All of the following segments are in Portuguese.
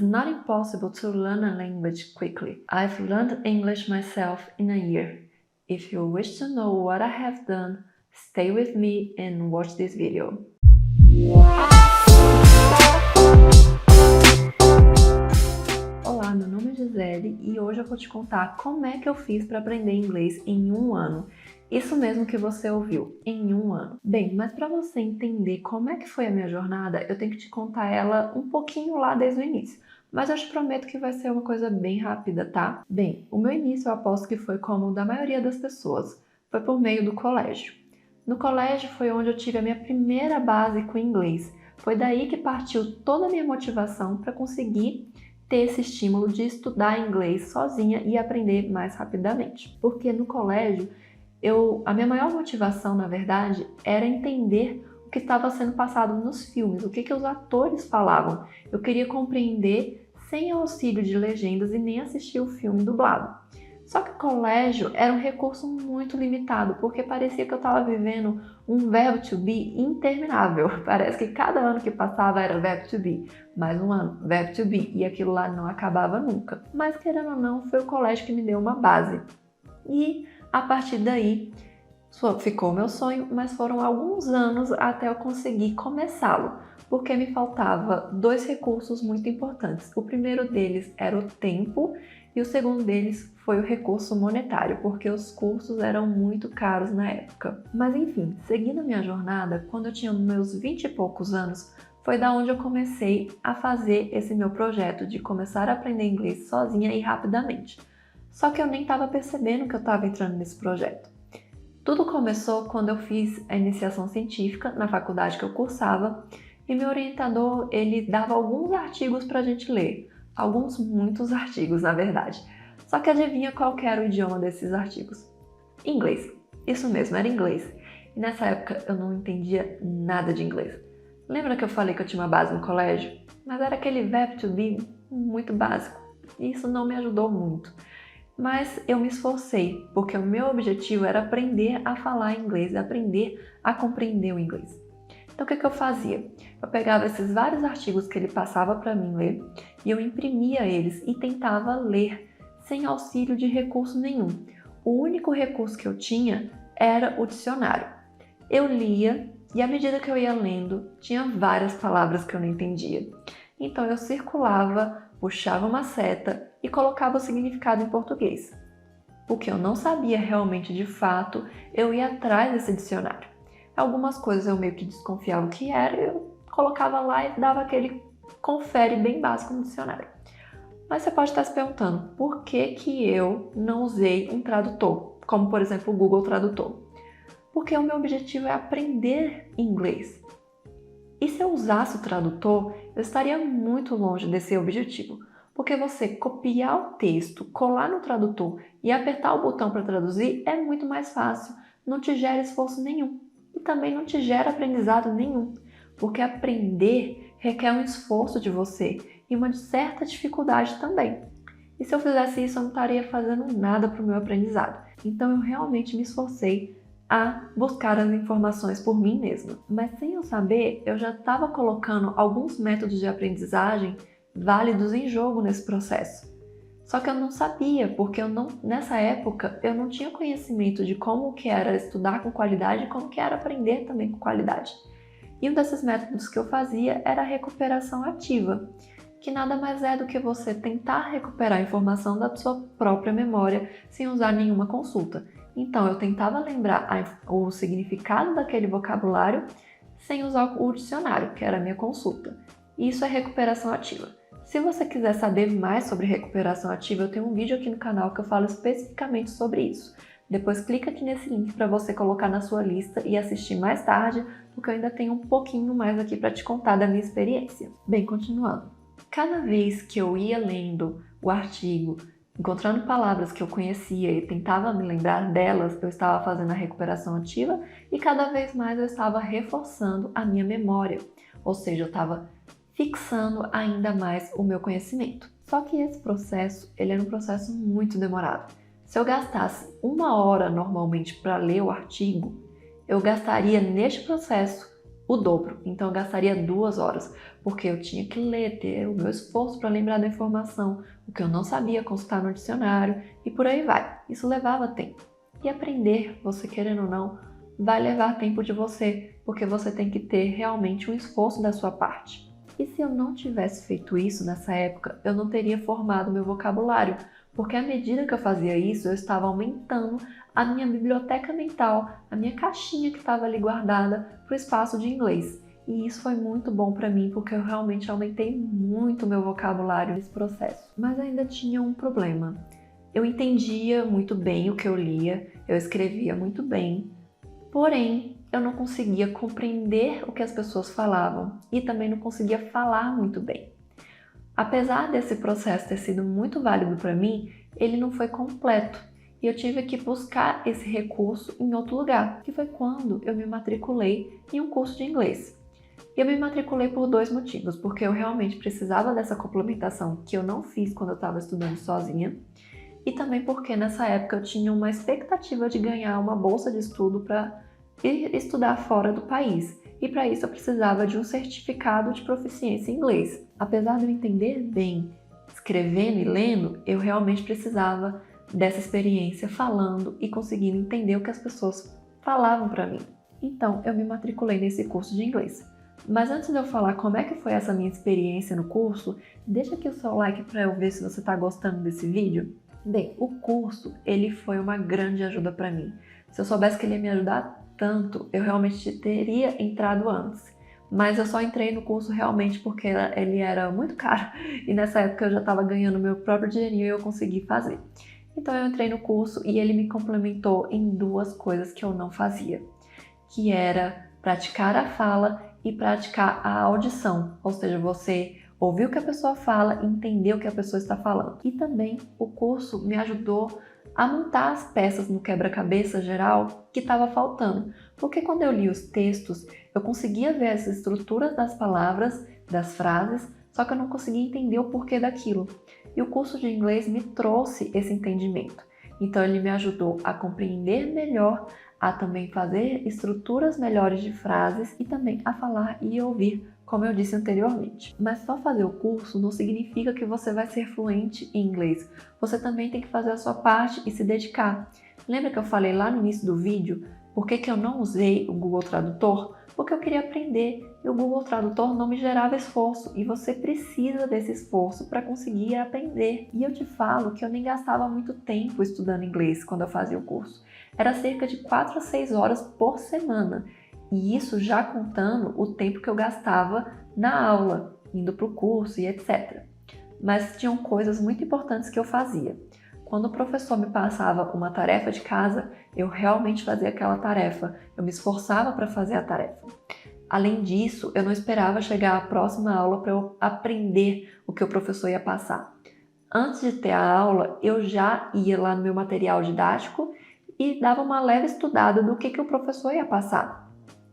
It's not impossible to learn a language quickly. I've learned English myself in a year. If you wish to know what I have done, stay with me and watch this video. Olá, meu nome é Gisele e hoje eu vou te contar como é que eu fiz para aprender inglês em um ano. Isso mesmo que você ouviu, em um ano. Bem, mas para você entender como é que foi a minha jornada, eu tenho que te contar ela um pouquinho lá desde o início. Mas eu te prometo que vai ser uma coisa bem rápida, tá? Bem, o meu início eu aposto que foi como o da maioria das pessoas. Foi por meio do colégio. No colégio foi onde eu tive a minha primeira base com inglês. Foi daí que partiu toda a minha motivação para conseguir ter esse estímulo de estudar inglês sozinha e aprender mais rapidamente. Porque no colégio, a minha maior motivação, na verdade, era entender o que estava sendo passado nos filmes, o que os atores falavam. Eu queria compreender sem auxílio de legendas e nem assistir o filme dublado. Só que o colégio era um recurso muito limitado, porque parecia que eu estava vivendo um verbo to be interminável. Parece que cada ano que passava era verbo to be, mais um ano, verbo to be, e aquilo lá não acabava nunca. Mas, querendo ou não, foi o colégio que me deu uma base. E a partir daí, ficou o meu sonho, mas foram alguns anos até eu conseguir começá-lo, porque me faltava dois recursos muito importantes. O primeiro deles era o tempo e o segundo deles foi o recurso monetário, porque os cursos eram muito caros na época. Mas enfim, seguindo a minha jornada, quando eu tinha meus 20 e poucos anos, foi da onde eu comecei a fazer esse meu projeto de começar a aprender inglês sozinha e rapidamente. Só que eu nem estava percebendo que eu estava entrando nesse projeto. Tudo começou quando eu fiz a iniciação científica na faculdade que eu cursava e meu orientador, ele dava alguns artigos para a gente ler. Muitos artigos, na verdade. Só que adivinha qual que era o idioma desses artigos? Inglês. Isso mesmo, era inglês. E nessa época eu não entendia nada de inglês. Lembra que eu falei que eu tinha uma base no colégio? Mas era aquele verbo to be muito básico. E isso não me ajudou muito. Mas eu me esforcei, porque o meu objetivo era aprender a falar inglês, aprender a compreender o inglês. Então o que eu fazia? Eu pegava esses vários artigos que ele passava para mim ler e eu imprimia eles e tentava ler sem auxílio de recurso nenhum. O único recurso que eu tinha era o dicionário. Eu lia e à medida que eu ia lendo, tinha várias palavras que eu não entendia. Então eu circulava, puxava uma seta e colocava o significado em português. O que eu não sabia realmente de fato, eu ia atrás desse dicionário. Algumas coisas eu meio que desconfiava o que era, eu colocava lá e dava aquele confere bem básico no dicionário. Mas você pode estar se perguntando, por que eu não usei um tradutor, como por exemplo o Google Tradutor? Porque o meu objetivo é aprender inglês. E se eu usasse o tradutor, eu estaria muito longe desse objetivo. Porque você copiar o texto, colar no tradutor e apertar o botão para traduzir é muito mais fácil, não te gera esforço nenhum e também não te gera aprendizado nenhum, porque aprender requer um esforço de você e uma certa dificuldade também. E se eu fizesse isso, eu não estaria fazendo nada para o meu aprendizado. Então eu realmente me esforcei a buscar as informações por mim mesma. Mas sem eu saber, eu já estava colocando alguns métodos de aprendizagem válidos em jogo nesse processo. Só que eu não sabia, porque nessa época eu não tinha conhecimento de como que era estudar com qualidade e como que era aprender também com qualidade. E um desses métodos que eu fazia era a recuperação ativa, que nada mais é do que você tentar recuperar a informação da sua própria memória sem usar nenhuma consulta. Então eu tentava lembrar o significado daquele vocabulário sem usar o dicionário, que era a minha consulta. Isso é recuperação ativa. Se você quiser saber mais sobre recuperação ativa, eu tenho um vídeo aqui no canal que eu falo especificamente sobre isso. Depois clica aqui nesse link para você colocar na sua lista e assistir mais tarde, porque eu ainda tenho um pouquinho mais aqui para te contar da minha experiência. Bem, continuando. Cada vez que eu ia lendo o artigo, encontrando palavras que eu conhecia e tentava me lembrar delas, eu estava fazendo a recuperação ativa e cada vez mais eu estava reforçando a minha memória. Ou seja, eu estava fixando ainda mais o meu conhecimento. Só que esse processo, ele era um processo muito demorado. Se eu gastasse 1 hora normalmente para ler o artigo, eu gastaria neste processo o dobro. Então eu gastaria 2 horas, porque eu tinha que ler, ter o meu esforço para lembrar da informação, o que eu não sabia, consultar no dicionário e por aí vai. Isso levava tempo. E aprender, você querendo ou não, vai levar tempo de você, porque você tem que ter realmente um esforço da sua parte. E se eu não tivesse feito isso nessa época, eu não teria formado meu vocabulário, porque à medida que eu fazia isso, eu estava aumentando a minha biblioteca mental, a minha caixinha que estava ali guardada para o espaço de inglês. E isso foi muito bom para mim, porque eu realmente aumentei muito meu vocabulário nesse processo. Mas ainda tinha um problema. Eu entendia muito bem o que eu lia, eu escrevia muito bem, porém eu não conseguia compreender o que as pessoas falavam e também não conseguia falar muito bem. Apesar desse processo ter sido muito válido para mim, ele não foi completo e eu tive que buscar esse recurso em outro lugar, que foi quando eu me matriculei em um curso de inglês. Eu me matriculei por 2 motivos, porque eu realmente precisava dessa complementação que eu não fiz quando eu estava estudando sozinha, e também porque nessa época eu tinha uma expectativa de ganhar uma bolsa de estudo para ir estudar fora do país. E para isso eu precisava de um certificado de proficiência em inglês. Apesar de eu entender bem escrevendo e lendo, eu realmente precisava dessa experiência falando e conseguindo entender o que as pessoas falavam para mim. Então eu me matriculei nesse curso de inglês. Mas antes de eu falar como é que foi essa minha experiência no curso, deixa aqui o seu like para eu ver se você está gostando desse vídeo. Bem, o curso, ele foi uma grande ajuda para mim. Se eu soubesse que ele ia me ajudar tanto, eu realmente teria entrado antes. Mas eu só entrei no curso realmente porque ele era muito caro e nessa época eu já estava ganhando meu próprio dinheirinho e eu consegui fazer. Então eu entrei no curso e ele me complementou em 2 coisas que eu não fazia, que era praticar a fala e praticar a audição, ou seja, você ouvir o que a pessoa fala e entender o que a pessoa está falando. E também o curso me ajudou a montar as peças no quebra-cabeça geral que estava faltando, porque quando eu li os textos, eu conseguia ver as estruturas das palavras, das frases, só que eu não conseguia entender o porquê daquilo. E o curso de inglês me trouxe esse entendimento. Então ele me ajudou a compreender melhor, a também fazer estruturas melhores de frases e também a falar e ouvir, como eu disse anteriormente. Mas só fazer o curso não significa que você vai ser fluente em inglês. Você também tem que fazer a sua parte e se dedicar. Lembra que eu falei lá no início do vídeo por que eu não usei o Google Tradutor? Porque eu queria aprender e o Google Tradutor não me gerava esforço e você precisa desse esforço para conseguir aprender. E eu te falo que eu nem gastava muito tempo estudando inglês quando eu fazia o curso. Era cerca de 4 a 6 horas por semana. E isso já contando o tempo que eu gastava na aula, indo para o curso e etc. Mas tinham coisas muito importantes que eu fazia. Quando o professor me passava uma tarefa de casa, eu realmente fazia aquela tarefa. Eu me esforçava para fazer a tarefa. Além disso, eu não esperava chegar à próxima aula para eu aprender o que o professor ia passar. Antes de ter a aula, eu já ia lá no meu material didático e dava uma leve estudada do que o professor ia passar.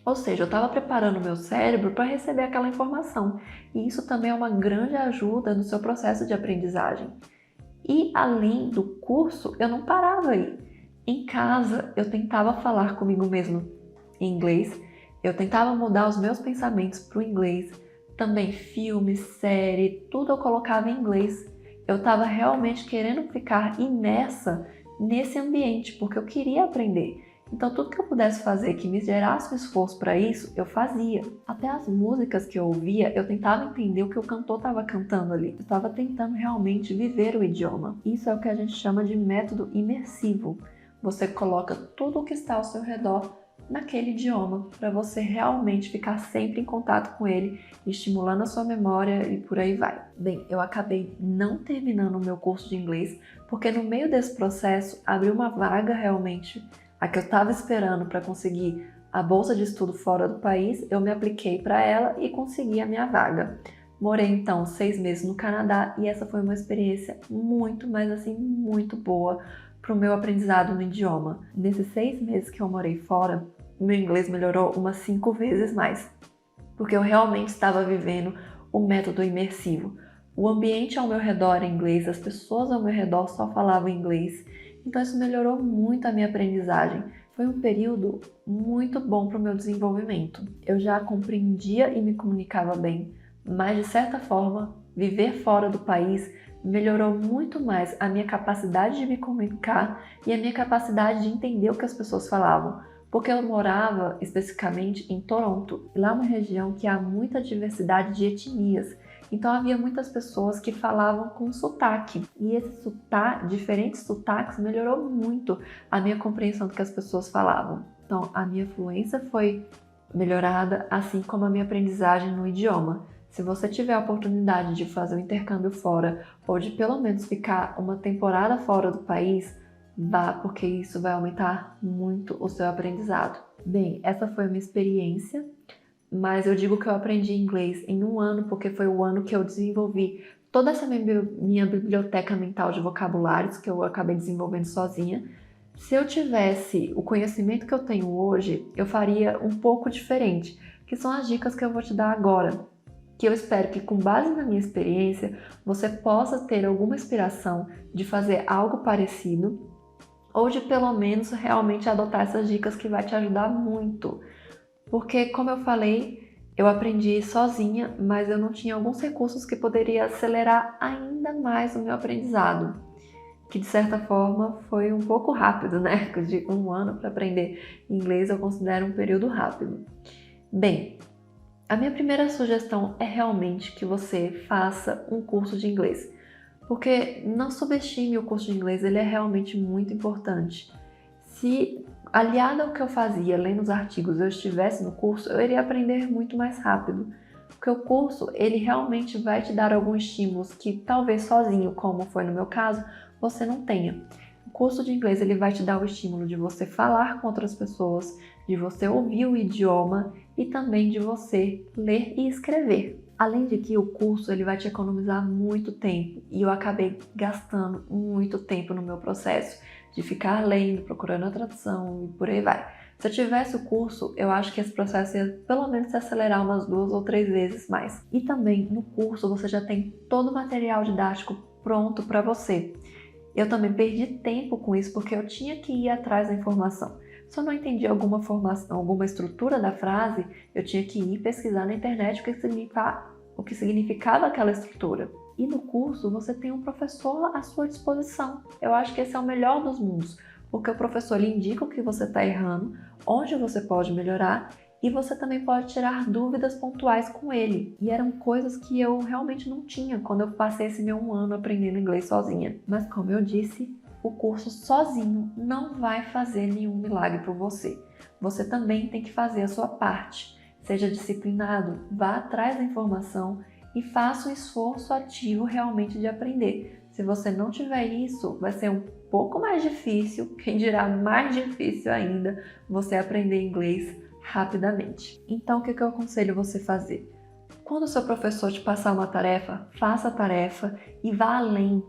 Ou seja, eu estava preparando o meu cérebro para receber aquela informação. E isso também é uma grande ajuda no seu processo de aprendizagem. E além do curso, eu não parava aí. Em casa, eu tentava falar comigo mesmo em inglês. Eu tentava mudar os meus pensamentos para o inglês. Também filme, série, tudo eu colocava em inglês. Eu estava realmente querendo ficar imersa nesse ambiente, porque eu queria aprender. Então tudo que eu pudesse fazer que me gerasse um esforço para isso, eu fazia. Até as músicas que eu ouvia, eu tentava entender o que o cantor estava cantando ali. Eu estava tentando realmente viver o idioma. Isso é o que a gente chama de método imersivo. Você coloca tudo o que está ao seu redor naquele idioma, para você realmente ficar sempre em contato com ele, estimulando a sua memória e por aí vai. Bem, eu acabei não terminando o meu curso de inglês, porque no meio desse processo abriu uma vaga realmente, a que eu estava esperando para conseguir a bolsa de estudo fora do país. Eu me apliquei para ela e consegui a minha vaga. Morei então 6 meses no Canadá e essa foi uma experiência muito, mas assim, muito boa para o meu aprendizado no idioma. Nesses 6 meses que eu morei fora, meu inglês melhorou umas 5 vezes mais, porque eu realmente estava vivendo o método imersivo. O ambiente ao meu redor era inglês, as pessoas ao meu redor só falavam inglês, então isso melhorou muito a minha aprendizagem. Foi um período muito bom para o meu desenvolvimento. Eu já compreendia e me comunicava bem, mas de certa forma, viver fora do país melhorou muito mais a minha capacidade de me comunicar e a minha capacidade de entender o que as pessoas falavam, porque eu morava especificamente em Toronto, e lá é uma região que há muita diversidade de etnias. Então havia muitas pessoas que falavam com sotaque, e esse diferentes sotaques melhorou muito a minha compreensão do que as pessoas falavam. Então a minha fluência foi melhorada, assim como a minha aprendizagem no idioma. Se você tiver a oportunidade de fazer um intercâmbio fora, ou de pelo menos ficar uma temporada fora do país, vá, porque isso vai aumentar muito o seu aprendizado. Bem, essa foi a minha experiência. Mas eu digo que eu aprendi inglês em um ano porque foi o ano que eu desenvolvi toda essa minha biblioteca mental de vocabulários que eu acabei desenvolvendo sozinha. Se eu tivesse o conhecimento que eu tenho hoje, eu faria um pouco diferente, que são as dicas que eu vou te dar agora, que eu espero que com base na minha experiência, você possa ter alguma inspiração de fazer algo parecido ou de pelo menos realmente adotar essas dicas que vai te ajudar muito. Porque, como eu falei, eu aprendi sozinha, mas eu não tinha alguns recursos que poderia acelerar ainda mais o meu aprendizado, que de certa forma foi um pouco rápido, né? De um ano para aprender inglês eu considero um período rápido. Bem, a minha primeira sugestão é realmente que você faça um curso de inglês, porque não subestime o curso de inglês, ele é realmente muito importante. Se aliado ao que eu fazia lendo os artigos eu estivesse no curso, eu iria aprender muito mais rápido. Porque o curso, ele realmente vai te dar alguns estímulos que talvez sozinho, como foi no meu caso, você não tenha. O curso de inglês, ele vai te dar o estímulo de você falar com outras pessoas, de você ouvir o idioma e também de você ler e escrever. Além de que o curso ele vai te economizar muito tempo e eu acabei gastando muito tempo no meu processo de ficar lendo, procurando a tradução e por aí vai. Se eu tivesse o curso, eu acho que esse processo ia pelo menos se acelerar umas 2 ou 3 vezes mais. E também no curso você já tem todo o material didático pronto para você. Eu também perdi tempo com isso porque eu tinha que ir atrás da informação. Se eu não entendi alguma formação, alguma estrutura da frase, eu tinha que ir pesquisar na internet o que significava aquela estrutura. E no curso você tem um professor à sua disposição. Eu acho que esse é o melhor dos mundos, porque o professor lhe indica o que você está errando, onde você pode melhorar e você também pode tirar dúvidas pontuais com ele. E eram coisas que eu realmente não tinha quando eu passei esse meu 1 ano aprendendo inglês sozinha. Mas como eu disse, o curso sozinho não vai fazer nenhum milagre por você. Você também tem que fazer a sua parte. Seja disciplinado, vá atrás da informação e faça um esforço ativo realmente de aprender. Se você não tiver isso, vai ser um pouco mais difícil, quem dirá mais difícil ainda, você aprender inglês rapidamente. Então, o que eu aconselho você fazer? Quando o seu professor te passar uma tarefa, faça a tarefa e vá além.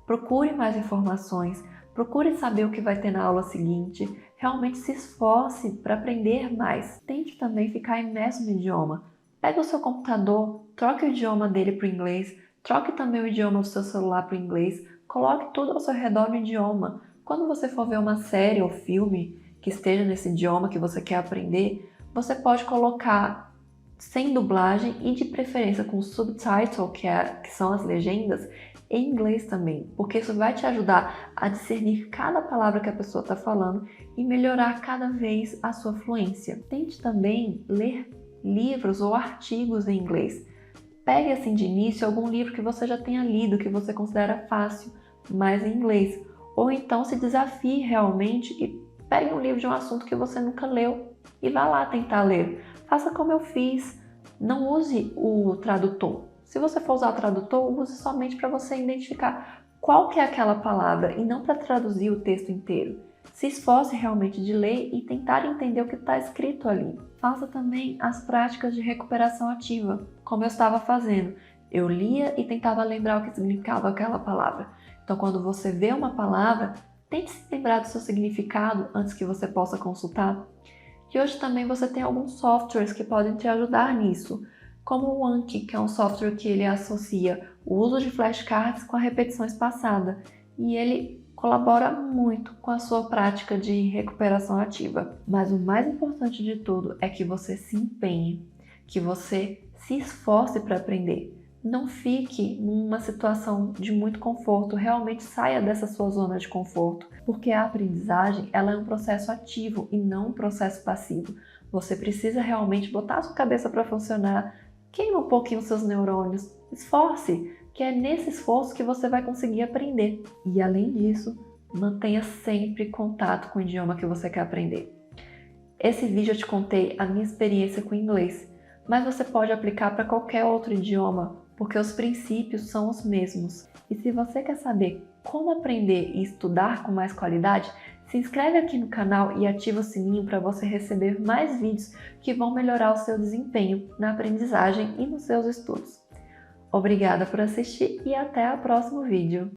Procure mais informações, procure saber o que vai ter na aula seguinte, realmente se esforce para aprender mais. Tente também ficar imerso no idioma. Pega o seu computador, troque o idioma dele para o inglês, troque também o idioma do seu celular para o inglês, coloque tudo ao seu redor no idioma. Quando você for ver uma série ou filme que esteja nesse idioma que você quer aprender, você pode colocar sem dublagem e de preferência com subtitle, que são as legendas, em inglês também, porque isso vai te ajudar a discernir cada palavra que a pessoa está falando e melhorar cada vez a sua fluência. Tente também ler livros ou artigos em inglês. Pegue assim de início algum livro que você já tenha lido, que você considera fácil, mas em inglês. Ou então se desafie realmente e pegue um livro de um assunto que você nunca leu e vá lá tentar ler. Faça como eu fiz, não use o tradutor. Se você for usar o tradutor, use somente para você identificar qual que é aquela palavra e não para traduzir o texto inteiro. Se esforce realmente de ler e tentar entender o que está escrito ali. Faça também as práticas de recuperação ativa, como eu estava fazendo. Eu lia e tentava lembrar o que significava aquela palavra. Então, quando você vê uma palavra, tente se lembrar do seu significado antes que você possa consultar. E hoje também você tem alguns softwares que podem te ajudar nisso, como o Anki, que é um software que ele associa o uso de flashcards com a repetição espaçada. E ele colabora muito com a sua prática de recuperação ativa. Mas o mais importante de tudo é que você se empenhe, que você se esforce para aprender. Não fique numa situação de muito conforto, realmente saia dessa sua zona de conforto, porque a aprendizagem ela é um processo ativo e não um processo passivo. Você precisa realmente botar a sua cabeça para funcionar, queima um pouquinho os seus neurônios, esforce, que é nesse esforço que você vai conseguir aprender. E além disso, mantenha sempre contato com o idioma que você quer aprender. Esse vídeo eu te contei a minha experiência com o inglês, mas você pode aplicar para qualquer outro idioma, porque os princípios são os mesmos. E se você quer saber como aprender e estudar com mais qualidade, se inscreve aqui no canal e ativa o sininho para você receber mais vídeos que vão melhorar o seu desempenho na aprendizagem e nos seus estudos. Obrigada por assistir e até o próximo vídeo!